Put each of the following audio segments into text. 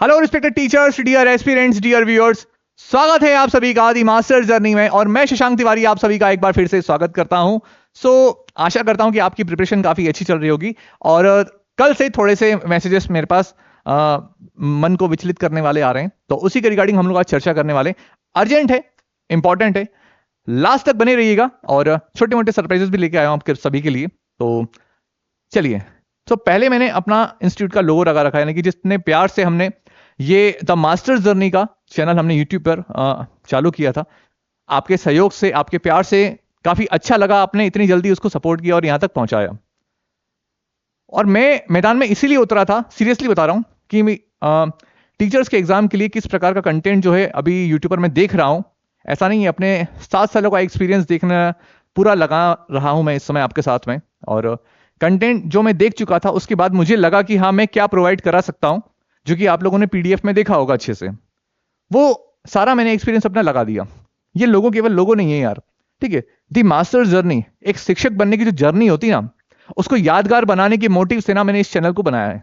Hello respected teachers, dear aspirants, dear viewers, स्वागत है आप सभी का दी मास्टर्स जर्नी में। और मैं शशांक तिवारी आप सभी का एक बार फिर से स्वागत करता हूं। आशा करता हूं कि आपकी प्रिपरेशन काफी अच्छी चल रही होगी। और कल से थोड़े से मैसेजेस मेरे पास मन को विचलित करने वाले आ रहे हैं, तो उसी के रिगार्डिंग हम लोग आज चर्चा करने वाले। अर्जेंट है, इंपॉर्टेंट है, लास्ट तक बने रहिएगा और छोटे मोटे सरप्राइजेस भी लेके आया हूं आपके सभी के लिए। तो चलिए, तो पहले मैंने अपना इंस्टीट्यूट का लोगो लगा रखा है, यानी कि जितने प्यार से हमने ये द मास्टर्स जर्नी का चैनल हमने यूट्यूब पर चालू किया था, आपके सहयोग से, आपके प्यार से काफी अच्छा लगा, आपने इतनी जल्दी उसको सपोर्ट किया और यहां तक पहुंचाया। और मैं मैदान में इसीलिए उतरा था, सीरियसली बता रहा हूं, कि टीचर्स के एग्जाम के लिए किस प्रकार का कंटेंट जो है अभी यूट्यूब पर मैं देख रहा हूं। ऐसा नहीं है, अपने 7 सालों का एक्सपीरियंस देखना पूरा लगा रहा हूं मैं इस समय आपके साथ में। और कंटेंट जो मैं देख चुका था उसके बाद मुझे लगा कि हाँ, मैं क्या प्रोवाइड करा सकता हूं, जो कि आप लोगों ने पीडीएफ में देखा होगा अच्छे से। वो सारा मैंने एक्सपीरियंस अपना लगा दिया। ये लोगों केवल लोगों नहीं है यार, ठीक है। दी मास्टर्स जर्नी, एक शिक्षक बनने की जो जर्नी होती है ना, उसको यादगार बनाने के मोटिव से ना मैंने इस चैनल को बनाया है।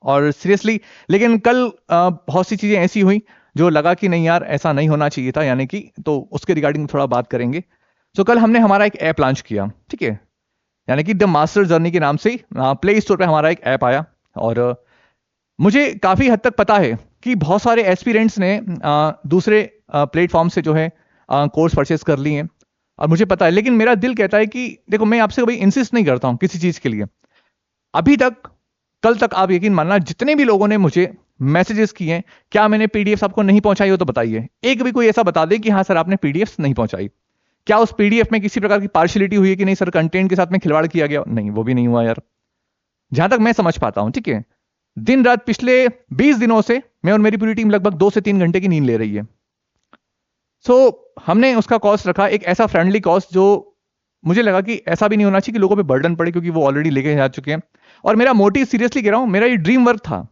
और सीरियसली, लेकिन कल बहुत सी चीजें ऐसी हुई जो लगा कि नहीं यार, ऐसा नहीं होना चाहिए था, यानी कि, तो उसके रिगार्डिंग थोड़ा बात करेंगे। तो कल हमने हमारा एक ऐप लॉन्च किया, ठीक है, यानी कि द मास्टर्स जर्नी के नाम से प्ले स्टोर पे हमारा एक ऐप आया। और मुझे काफी हद तक पता है कि बहुत सारे एस्पिरेंट्स ने दूसरे प्लेटफॉर्म से जो है कोर्स परचेस कर लिए हैं, और मुझे पता है। लेकिन मेरा दिल कहता है कि देखो, मैं आपसे कभी इंसिस्ट नहीं करता हूं किसी चीज के लिए। अभी तक, कल तक, आप यकीन मानना, जितने भी लोगों ने मुझे मैसेजेस किए हैं, क्या मैंने पीडीएफ आपको नहीं पहुंचाई हो तो बताइए। एक भी कोई ऐसा बता दे कि हाँ सर, आपने पीडीएफ नहीं पहुंचाई। क्या उस पीडीएफ में किसी प्रकार की पार्शियलिटी हुई है कि नहीं सर, कंटेंट के साथ में खिलवाड़ किया गया? नहीं, वो भी नहीं हुआ यार, जहां तक मैं समझ पाता हूं, ठीक है। दिन रात पिछले 20 दिनों से मैं और मेरी पूरी टीम लगभग 2 से 3 घंटे की नींद ले रही है। हमने उसका कॉस्ट रखा एक ऐसा फ्रेंडली कॉस्ट, जो मुझे लगा कि ऐसा भी नहीं होना चाहिए कि लोगों पे बर्डन पड़े, क्योंकि वो ऑलरेडी लेके जा चुके हैं। और मेरा मोटिव, सीरियसली कह रहा हूं, मेरा ये ड्रीम वर्क था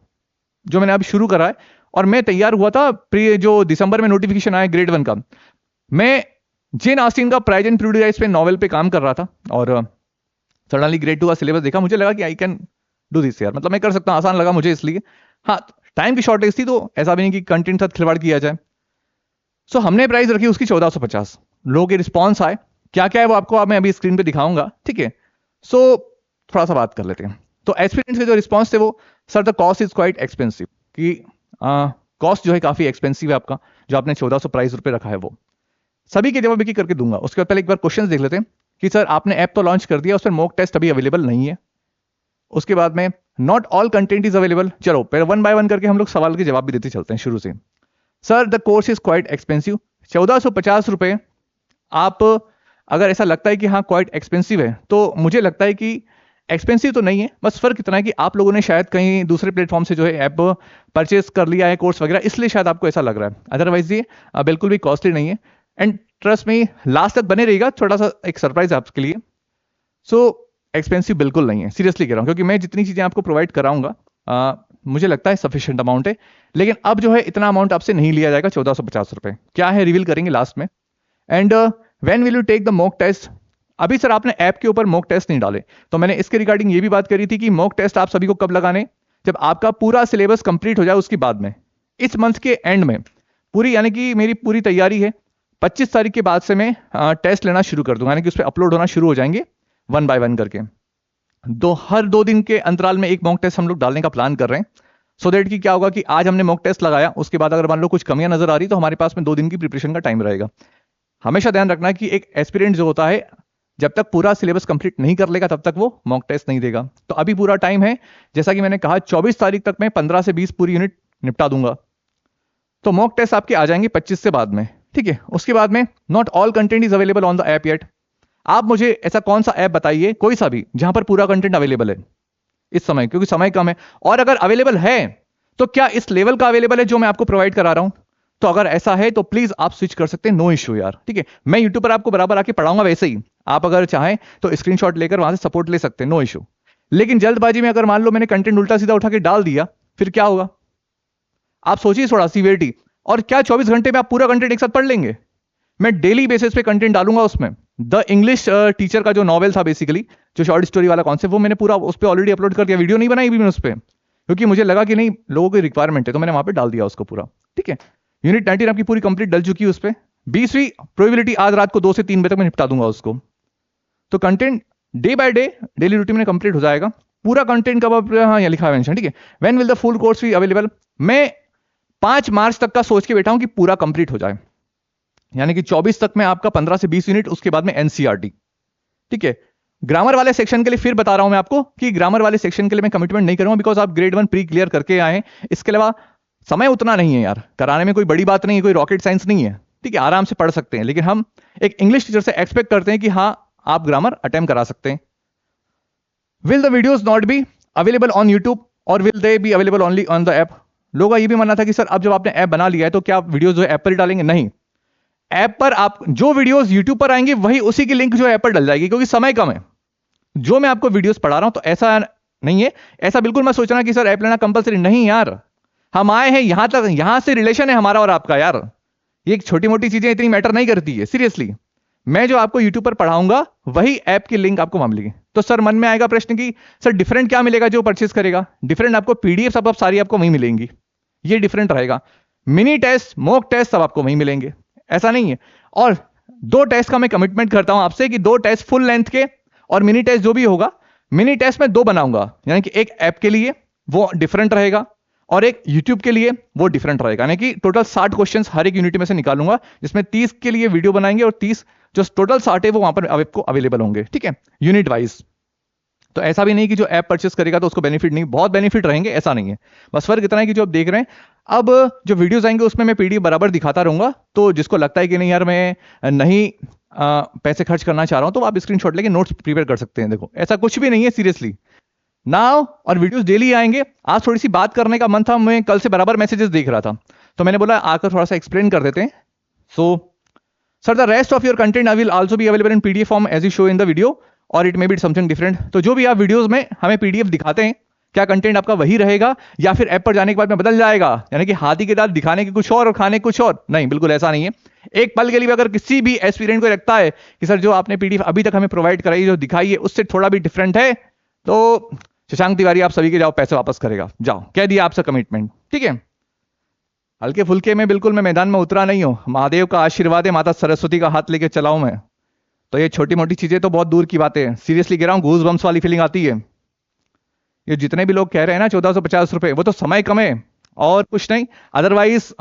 जो मैंने अब शुरू करा है। और मैं तैयार हुआ था, जो दिसंबर में नोटिफिकेशन आया ग्रेड 1 का, मैं जेन ऑस्टिन का प्राइज एंड प्रेजुडिस पे नॉवेल पे काम कर रहा था। और सडनली ग्रेड 2 का सिलेबस देखा, मुझे लगा कि आई कैन डू दिस यार, मतलब मैं कर सकता हूं, आसान लगा मुझे इसलिए। हाँ, टाइम की शॉर्टेज थी, तो ऐसा भी नहीं कि कंटेंट साथ खिलवाड़ किया जाए। हमने प्राइस रखी उसकी 1450। लोगों के रिस्पॉन्स आए, क्या क्या है वो आपको मैं अभी स्क्रीन पे दिखाऊंगा, ठीक है। थोड़ा सा बात कर लेते हैं। तो एक्सपीरियंस के जो रिस्पॉन्स थे वो, sir the cost is quite expensive, कि कॉस्ट जो है काफी एक्सपेंसिव है आपका, जो आपने 1400 प्राइस रुपए रखा है वो। सभी के जवाब एक करके दूंगा। उसके बाद पहले एक बार क्वेश्चन देख लेते हैं कि सर, आपने ऐप तो लॉन्च कर दिया, उस पर मॉक टेस्ट अभी अवेलेबल नहीं है। उसके बाद में not all content is available. चलो पहले 1 बाय 1 करके हम लोग सवाल के जवाब भी देते चलते हैं शुरू से। Sir the course is quite expensive, 1450 रुपए। आप अगर ऐसा लगता है कि हाँ क्वाइट एक्सपेंसिव है, तो मुझे लगता है कि एक्सपेंसिव तो नहीं है, बस फर्क इतना है कि आप लोगों ने शायद कहीं दूसरे प्लेटफॉर्म से जो है ऐप परचेस कर लिया है कोर्स वगैरह, इसलिए शायद आपको ऐसा लग रहा है। अदरवाइज ये बिल्कुल भी कॉस्टली नहीं है। एंड ट्रस्ट में, लास्ट तक बने रहेगा, थोड़ा सा एक सरप्राइज आपके लिए। एक्सपेंसिव बिल्कुल नहीं है, सीरियसली कह रहा हूं, क्योंकि मैं जितनी चीजें आपको प्रोवाइड कराऊंगा मुझे लगता है सफिशिएंट अमाउंट है। लेकिन अब जो है इतना अमाउंट आपसे नहीं लिया जाएगा। 1450 रुपए क्या है, रिवील करेंगे लास्ट में। And when will you take the mock test? अभी सर आपने ऐप के ऊपर मॉक टेस्ट नहीं डाले, तो मैंने इसके रिगार्डिंग ये भी बात करी थी कि मॉक टेस्ट आप सभी को कब लगाने, जब आपका पूरा सिलेबस कंप्लीट हो जाए उसके बाद में, इस मंथ के एंड में पूरी, यानी कि मेरी पूरी तैयारी है। 25 तारीख के बाद से मैं टेस्ट लेना शुरू कर दूंगा, यानी कि उस पर अपलोड होना शुरू हो जाएंगे 1 बाय 1 करके। हर 2 दिन के अंतराल में एक मॉक टेस्ट हम लोग डालने का प्लान कर रहे हैं। सो दैट कि क्या होगा कि आज हमने मॉक टेस्ट लगाया, उसके बाद अगर मान लो कुछ कमियां नजर आ रही, तो हमारे पास में 2 दिन की प्रिपरेशन का टाइम रहेगा। हमेशा ध्यान रखना कि एक एस्पिरेंट जो होता है, जब तक पूरा सिलेबस कंप्लीट नहीं कर लेगा तब तक वो मॉक टेस्ट नहीं देगा। तो अभी पूरा टाइम है, जैसा कि मैंने कहा 24 तारीख तक मैं 15 से 20 पूरी यूनिट निपटा दूंगा। तो मॉक टेस्ट आपके आ जाएंगे 25 से बाद में, ठीक है। उसके बाद में not all content is available on the app yet. आप मुझे ऐसा कौन सा ऐप बताइए, कोई सा भी, जहां पर पूरा कंटेंट अवेलेबल है इस समय, क्योंकि समय कम है। और अगर अवेलेबल है तो क्या इस लेवल का अवेलेबल है जो मैं आपको प्रोवाइड करा रहा हूं? तो अगर ऐसा है तो प्लीज आप स्विच कर सकते हैं, नो इश्यू यार, ठीक है। मैं यूट्यूब पर आपको बराबर आके पढ़ाऊंगा वैसे ही, आप अगर चाहें तो स्क्रीनशॉट लेकर वहां से सपोर्ट ले सकते हैं, नो इश्यू। लेकिन जल्दबाजी में अगर मान लो मैंने कंटेंट उल्टा सीधा उठा के डाल दिया, फिर क्या होगा? आप सोचिए थोड़ा सीवियरिटी। और क्या 24 घंटे में आप पूरा कंटेंट एक साथ पढ़ लेंगे? मैं डेली बेसिस पे कंटेंट डालूंगा उसमें। द इंग्लिश टीचर का जो नॉवेल था बेसिकली, जो शॉर्ट स्टोरी वाला कॉन्सेप्ट, वो मैंने पूरा उस पर ऑलरेडी अपलोड कर दिया, वीडियो नहीं बनाई भी मैंने उस पर, क्योंकि मुझे लगा कि नहीं लोगों की रिक्वायरमेंट है, तो मैंने वहां पे डाल दिया उसको पूरा। ठीक है, यूनिट 19 आपकी पूरी कंप्लीट डल चुकी है उस पर। 20वीं प्रोबेबिलिटी आज रात को 2 से 3 बजे तक मैं निपटा दूंगा उसको। तो content day by day daily routine में कंप्लीट हो जाएगा पूरा कंटेंट। कब आप, हाँ यहाँ लिखा है मेंशन, ठीक है। When will the full course be available? मैं 5 मार्च तक का सोच के बैठा हूं कि पूरा कंप्लीट हो जाए, यानी कि 24 तक में आपका 15 से 20 यूनिट, उसके बाद में एनसीईआरटी। ठीक है, ग्रामर वाले सेक्शन के लिए फिर बता रहा हूं मैं आपको कि ग्रामर वाले सेक्शन के लिए मैं कमिटमेंट नहीं करूंगा, बिकॉज आप ग्रेड 1 प्री क्लियर करके आए हैं। इसके अलावा समय उतना नहीं है यार, कराने में कोई बड़ी बात नहीं है, कोई रॉकेट साइंस नहीं है। ठीक है, आराम से पढ़ सकते हैं, लेकिन हम एक इंग्लिश टीचर से एक्सपेक्ट करते हैं कि हाँ आप ग्रामर अटेम्प्ट करा सकते हैं। Will the videos not be available on YouTube और will they be available only on the app? लोगों का ये भी मानना था कि सर अब जब आपने ऐप बना लिया है तो क्या आप वीडियोज जो ऐप पर ही डालेंगे? नहीं, ऐप पर आप जो वीडियोस यूट्यूब पर आएंगे वही उसी की लिंक जो ऐप पर डल जाएगी, क्योंकि समय कम है। जो मैं आपको वीडियोस पढ़ा रहा हूं तो ऐसा नहीं है, ऐसा बिल्कुल मत सोचना कि सर ऐप लेना कंपलसरी। नहीं यार, हम आए हैं यहां तक, यहां से रिलेशन है हमारा और आपका यार। ये छोटी मोटी चीजें इतनी मैटर नहीं करती है सीरियसली। मैं जो आपको यूट्यूब पर पढ़ाऊंगा वही ऐप की लिंक आपको वहां मिलेगी। तो सर मन में आएगा प्रश्न कि सर डिफरेंट क्या मिलेगा जो परचेस करेगा? डिफरेंट आपको पीडीएफ सब सारी आपको वहीं मिलेंगी, ये डिफरेंट रहेगा। मिनी टेस्ट, मॉक टेस्ट सब आपको वहीं मिलेंगे, ऐसा नहीं है। और 2 टेस्ट का मैं कमिटमेंट करता हूं आपसे कि 2 टेस्ट फुल लेंथ के, और मिनी टेस्ट जो भी होगा, मिनी टेस्ट में 2 बनाऊंगा, यानी कि एक ऐप के लिए वो डिफरेंट रहेगा और एक यूट्यूब के लिए वो डिफरेंट रहेगा। यानी कि टोटल 60 क्वेश्चंस हर एक यूनिट में से निकालूंगा, जिसमें 30 के लिए वीडियो बनाएंगे और 30 जो टोटल 60 है वो वहां पर आपको अवेलेबल होंगे। ठीक है, यूनिट वाइज। तो ऐसा भी नहीं कि जो ऐप परचेस करेगा तो उसको बेनिफिट नहीं, बहुत बेनिफिट रहेंगे, ऐसा नहीं है। बस फर्क इतना है कि जो आप देख रहे हैं अब जो वीडियोस आएंगे उसमें मैं पीडीएफ बराबर दिखाता रहूंगा। तो जिसको लगता है कि नहीं यार मैं नहीं पैसे खर्च करना चाह रहा हूं, तो आप स्क्रीनशॉट लेके नोट्स प्रिपेयर कर सकते हैं। देखो ऐसा कुछ भी नहीं है सीरियसली नाउ, और वीडियोस डेली आएंगे। आज थोड़ी सी बात करने का मन था, मैं कल से बराबर मैसेजेस देख रहा था, तो मैंने बोला आकर थोड़ा सा एक्सप्लेन कर देते हैं। So sir the rest of your content I will also be available in PDF form as you show in the video, और it may be something different. तो जो भी आप वीडियोस में हमें पीडीएफ दिखाते हैं, क्या कंटेंट आपका वही रहेगा या फिर ऐप पर जाने के बाद में बदल जाएगा? यानी कि हाथी के दांत दिखाने के कुछ और खाने कुछ और? नहीं, बिल्कुल ऐसा नहीं है। एक पल के लिए अगर किसी भी एस्पिरेंट को लगता है कि सर जो आपने पीडीएफ अभी तक हमें प्रोवाइड कराई, जो दिखाई है, उससे थोड़ा भी डिफरेंट है, तो शशांक तिवारी आप सभी के जाओ, पैसे वापस करेगा, जाओ, कह दिया आपसे कमिटमेंट। ठीक है, हल्के फुल्के में बिल्कुल मैं मैदान में उतरा नहीं हूं। महादेव का आशीर्वाद है, माता सरस्वती का हाथ लेके चलाऊं मैं, तो ये छोटी मोटी चीजें तो बहुत दूर की बातें हैं। सीरियसली कह रहा हूं, गूज बम्स वाली फीलिंग आती है। ये जितने भी लोग कह रहे हैं ना 1450 रुपए, वो तो समय कम है और कुछ नहीं। अदरवाइज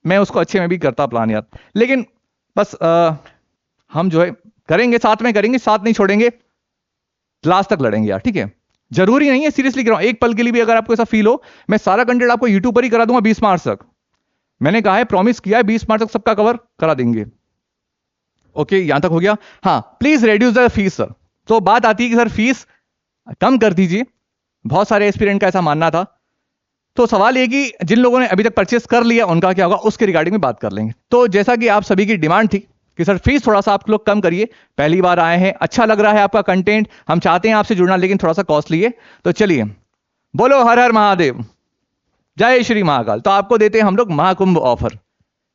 मैं उसको अच्छे में भी करता प्लान यार, लेकिन बस हम जो है करेंगे, साथ में करेंगे, साथ नहीं छोड़ेंगे, लास्ट तक लड़ेंगे यार। ठीक है, जरूरी नहीं है, सीरियसली कह रहा हूं, एक पल के लिए भी अगर आपको ऐसा फील हो, मैं सारा कंटेंट आपको यूट्यूब पर ही करा दूंगा 20 मार्च तक। मैंने कहा है, प्रॉमिस किया है, 20 मार्च तक सबका कवर करा देंगे। ओके, यहां तक हो गया। हाँ, please reduce the fees sir. तो बात आती है कि सर फीस कम कर दीजिए, बहुत सारे एस्पिरेंट का ऐसा मानना था। तो सवाल ये कि जिन लोगों ने अभी तक परचेस कर लिया उनका क्या होगा, उसके रिगार्डिंग में बात कर लेंगे। तो जैसा कि आप सभी की डिमांड थी कि सर फीस थोड़ा सा आप लोग कम करिए, पहली बार आए हैं, अच्छा लग रहा है आपका कंटेंट, हम चाहते हैं आपसे जुड़ना, लेकिन थोड़ा सा कॉस्टली है। तो चलिए, बोलो हर हर महादेव, जय श्री महाकाल। तो आपको देते हैं हम लोग महाकुंभ ऑफर।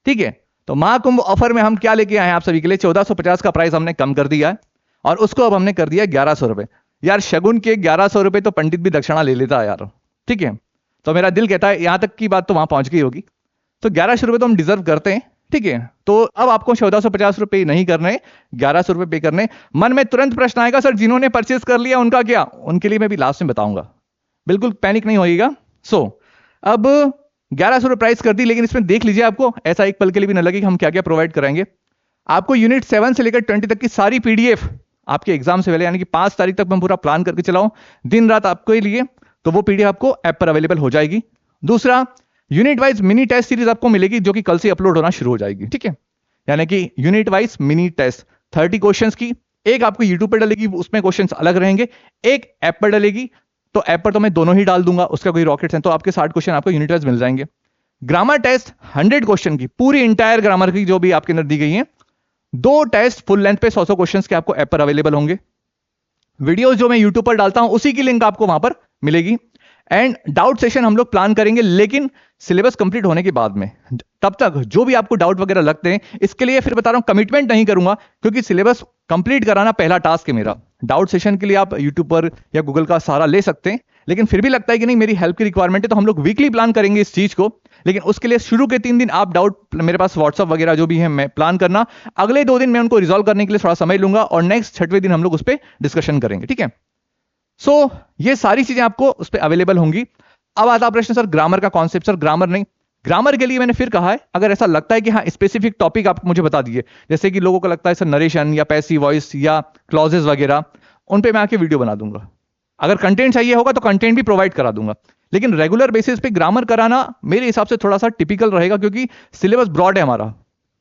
ठीक है, तो महाकुंभ ऑफर में हम क्या लेके आए हैं आप सभी के लिए? 1450 का प्राइस हमने कम कर दिया है और उसको अब हमने कर दिया 1100 रुपए। यार शगुन के 1100 रुपए तो पंडित भी दक्षिणा ले लेता है यार। ठीक है, तो मेरा दिल कहता है यहां तक की बात तो वहां पहुंच गई होगी, तो 1100 रुपए तो हम डिजर्व करते हैं। ठीक है, तो अब आपको 1450 रुपए नहीं करने, 1100 रुपए पे करने। मन में तुरंत प्रश्न आएगा, सर जिन्होंने परचेस कर लिया उनका क्या? उनके लिए मैं भी लास्ट में बताऊंगा, बिल्कुल पैनिक नहीं होइएगा। सो अब 1100 रुपए प्राइस कर दी, लेकिन इसमें देख लीजिए, आपको ऐसा एक पल के लिए भी न लगे कि हम क्या क्या प्रोवाइड कराएंगे। आपको यूनिट 7 से लेकर 20 तक की सारी पीडीएफ आपके एग्जाम से पहले, यानी कि 5 तारीख तक मैं पूरा प्लान करके चलाऊं दिन रात आपके लिए, तो वो पीडीएफ आपको ऐप पर अवेलेबल हो जाएगी। दूसरा, unit wise mini test series आपको मिलेगी, जो कि कल से अपलोड होना शुरू हो जाएगी। ठीक है, यानी कि unit wise mini test 30 questions की, एक आपको यूट्यूब पर डलेगी, उसमें क्वेश्चंस अलग रहेंगे, एक ऐप पर डलेगी। तो ऐप पर तो मैं दोनों ही डाल दूंगा, उसका कोई रॉकेट है, तो आपके 60 क्वेश्चन आपको यूनिट वाइज मिल जाएंगे। ग्रामर टेस्ट 100 क्वेश्चन की, पूरी इंटायर ग्रामर की जो भी आपके अंदर दी गई है, 2 टेस्ट फुल लेंथ पे 100 क्वेश्चंस के आपको ऐप पर अवेलेबल होंगे। वीडियोस जो मैं यूट्यूब पर डालता हूं उसी की लिंक आपको वहां पर मिलेगी। एंड डाउट सेशन हम लोग प्लान करेंगे, लेकिन सिलेबस कंप्लीट होने के बाद में। तब तक जो भी आपको डाउट वगैरह लगते हैं, इसके लिए फिर बता रहा हूं कमिटमेंट नहीं करूंगा, क्योंकि सिलेबस कंप्लीट कराना पहला टास्क है मेरा। डाउट सेशन के लिए आप यूट्यूब पर या गूगल का सहारा ले सकते हैं, लेकिन फिर भी लगता है कि नहीं मेरी हेल्प की रिक्वायरमेंट है, तो हम लोग वीकली प्लान करेंगे इस चीज को। लेकिन उसके लिए शुरू के 3 दिन आप डाउट मेरे पास व्हाट्सअप वगैरह जो भी है मैं प्लान करना, अगले 2 दिन मैं उनको रिजॉल्व करने के लिए थोड़ा समय लूंगा, और नेक्स्ट 6वें दिन हम लोग उस पर डिस्कशन करेंगे, ठीक है। सो ये सारी चीजें आपको उस पर अवेलेबल होंगी। अब आता प्रश्न सर ग्रामर का कॉन्सेप्ट। सर ग्रामर नहीं, ग्रामर के लिए मैंने फिर कहा है, अगर ऐसा लगता है कि हाँ स्पेसिफिक टॉपिक आप मुझे बता दीजिए, जैसे कि लोगों को लगता है सर नरेशन या पैसिव वॉइस या क्लॉजेस वगैरह, उन पे मैं आके वीडियो बना दूंगा। अगर कंटेंट चाहिए होगा तो कंटेंट भी प्रोवाइड करा दूंगा, लेकिन रेगुलर बेसिस पे ग्रामर कराना मेरे हिसाब से थोड़ा सा टिपिकल रहेगा, क्योंकि सिलेबस ब्रॉड है हमारा,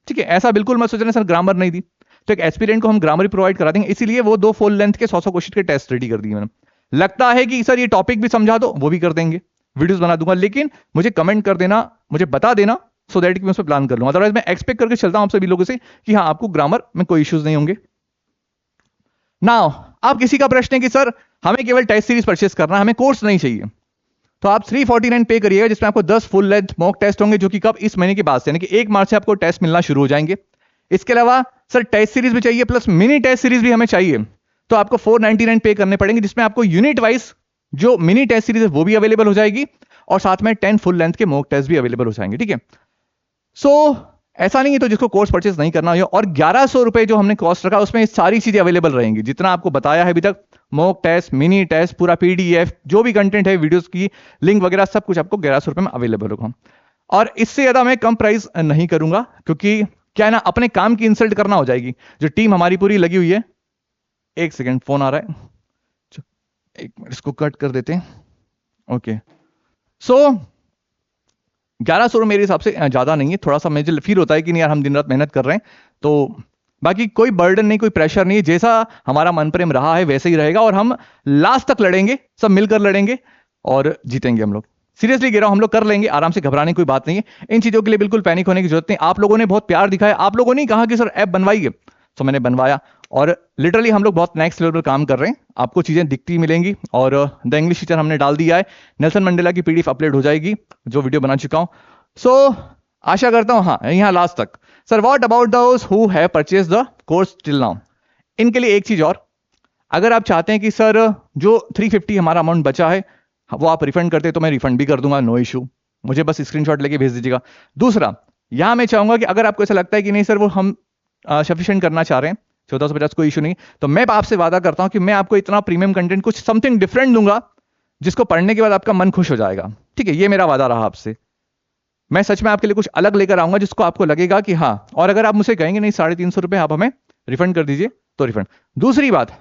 ठीक है। ऐसा बिल्कुल मत सोचना सर ग्रामर नहीं दी, तो एक एस्पिरेंट को हम ग्रामर भी प्रोवाइड करा देंगे, इसीलिए वो 2 फुल लेंथ के 100 क्वेश्चन के टेस्ट रेडी कर दिए मैंने। लगता है कि सर ये टॉपिक भी समझा दो, वो भी कर देंगे, वीडियोस बना दूंगा, लेकिन मुझे कमेंट कर देना, मुझे बता देना, सो दैट कि मैं उस पर प्लान कर लूँ। अदरवाइज मैं एक्सपेक्ट करके चलता हूं आप सभी लोगों से कि हाँ आपको ग्रामर में कोई इश्यूज नहीं होंगे। नाउ आप किसी का प्रश्न है कि सर हमें केवल टेस्ट सीरीज परचेस करना है, हमें कोर्स नहीं चाहिए, तो आप 349 पे करिएगा, जिसमें आपको 10 फुल लेंथ मॉक टेस्ट होंगे, जो कि कब, इस महीने के बाद से, यानी कि 1 मार्च से आपको टेस्ट मिलना शुरू हो जाएंगे। इसके अलावा सर टेस्ट सीरीज भी चाहिए प्लस मिनी टेस्ट सीरीज भी हमें चाहिए, तो आपको 499 पे करने पड़ेंगे, जिसमें आपको यूनिट वाइज जो मिनी टेस्ट सीरीज है वो भी अवेलेबल हो जाएगी, और साथ में 10 फुल लेंथ के मॉक टेस्ट भी अवेलेबल हो जाएंगे, ठीक है। सो ऐसा नहीं है तो जिसको कोर्स परचेस नहीं करना हो, और 1100 रुपए जो हमने कॉस्ट रखा उसमें सारी चीजें अवेलेबल रहेंगी, जितना आपको बताया है अभी तक, मॉक टेस्ट, मिनी टेस्ट, पूरा पीडीएफ, जो भी कंटेंट है, वीडियोस की लिंक वगैरह, सब कुछ आपको 1100 रुपए में अवेलेबल होगा। और इससे ज्यादा मैं कम प्राइस नहीं करूंगा, क्योंकि क्या है ना, अपने काम की इंसल्ट करना हो जाएगी। जो टीम हमारी पूरी लगी हुई है, एक सेकेंड फोन आ रहा है, एक मिनट इसको कट कर देते हैं, ओके। सो 1100 मेरे हिसाब से ज्यादा नहीं है, थोड़ा सा मुझे फील होता है कि नहीं यार हम दिन रात मेहनत कर रहे हैं, तो बाकी कोई बर्डन नहीं, कोई प्रेशर नहीं, जैसा हमारा मन प्रेम रहा है वैसे ही रहेगा, और हम लास्ट तक लड़ेंगे, सब मिलकर लड़ेंगे और जीतेंगे हम लोग। सीरियसली कह रहा हूं, हम लोग कर लेंगे, आराम से, घबराने की कोई बात नहीं है। इन चीजों के लिए बिल्कुल पैनिक होने की जरूरत नहीं। आप लोगों ने बहुत प्यार दिखाया, आप लोगों ने कहा कि सर ऐप बनवाइए, तो मैंने बनवाया, और लिटरली हम लोग बहुत नेक्स्ट लेवल पर काम कर रहे हैं, आपको चीजें दिखती मिलेंगी। और द इंग्लिश टीचर हमने डाल दिया है, नेल्सन मंडेला की पीडीएफ अपलोड हो जाएगी, जो वीडियो बना चुका हूं। सो आशा करता हूं, हाँ यहां लास्ट तक। Sir what about those who have purchase the course till now, इनके लिए एक चीज और, अगर आप चाहते हैं कि सर जो 350 हमारा अमाउंट बचा है वो आप रिफंड करते, तो मैं रिफंड भी कर दूंगा, नो इशू, मुझे बस स्क्रीनशॉट लेके भेज दीजिएगा। दूसरा, यहां मैं चाहूंगा कि अगर आपको ऐसा लगता है कि नहीं सर वो हम सफिशिएंट करना चाह रहे हैं, 1450 कोई इशू नहीं, तो मैं आपसे वादा करता हूं कि मैं आपको इतना प्रीमियम कंटेंट, कुछ समथिंग डिफरेंट दूंगा, जिसको पढ़ने के बाद आपका मन खुश हो जाएगा, ठीक है। ये मेरा वादा रहा आपसे, मैं सच में आपके लिए कुछ अलग लेकर आऊंगा, जिसको आपको लगेगा कि हाँ। और अगर आप मुझे कहेंगे नहीं 350 रुपए आप हमें रिफंड कर दीजिए, तो रिफंड। दूसरी बात,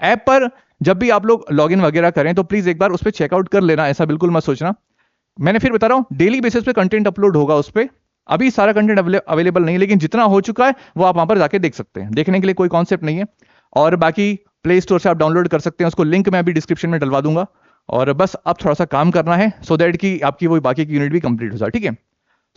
ऐप पर जब भी आप लोग लॉगिन वगैरह करें, तो प्लीज एक बार उस पर चेकआउट कर लेना, ऐसा बिल्कुल मत सोचना। मैंने फिर बता रहा हूं, डेली बेसिस पे कंटेंट अपलोड होगा उस पर, अभी सारा कंटेंट अवेलेबल नहीं, लेकिन जितना हो चुका है वो आप वहां पर जाके देख सकते हैं, देखने के लिए कोई कॉन्सेप्ट नहीं है। और बाकी प्ले स्टोर से आप डाउनलोड कर सकते हैं, उसको लिंक मैं अभी डिस्क्रिप्शन में डलवा दूंगा। और बस अब थोड़ा सा काम करना है, सो दैट कि आपकी वो बाकी की यूनिट भी कंप्लीट हो जाए, ठीक है।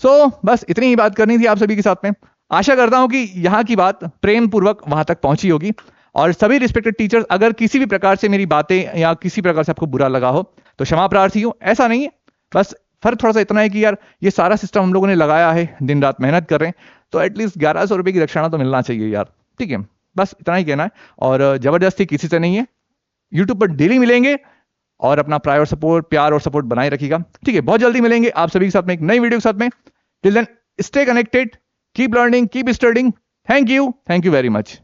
सो बस इतनी ही बात करनी थी आप सभी के साथ में। आशा करता हूं कि यहाँ की बात प्रेम पूर्वक वहां तक पहुंची होगी, और सभी रिस्पेक्टेड टीचर्स, अगर किसी भी प्रकार से मेरी बातें या किसी प्रकार से आपको बुरा लगा हो तो क्षमा प्रार्थी हूं, ऐसा नहीं है। बस फर्क थोड़ा सा इतना है कि यार ये सारा सिस्टम हम लोगों ने लगाया है, दिन रात मेहनत कर रहे हैं, तो एटलीस्ट 1100 रुपए की दक्षिणा तो मिलना चाहिए यार, ठीक है। बस इतना ही कहना है, और जबरदस्ती किसी से नहीं है। यूट्यूब पर डेली मिलेंगे, और अपना प्रायर सपोर्ट, प्यार और सपोर्ट बनाए रखिएगा, ठीक है। बहुत जल्दी मिलेंगे आप सभी के साथ में एक नई वीडियो के साथ में। Till then stay connected, keep learning, keep studying. Thank you very much.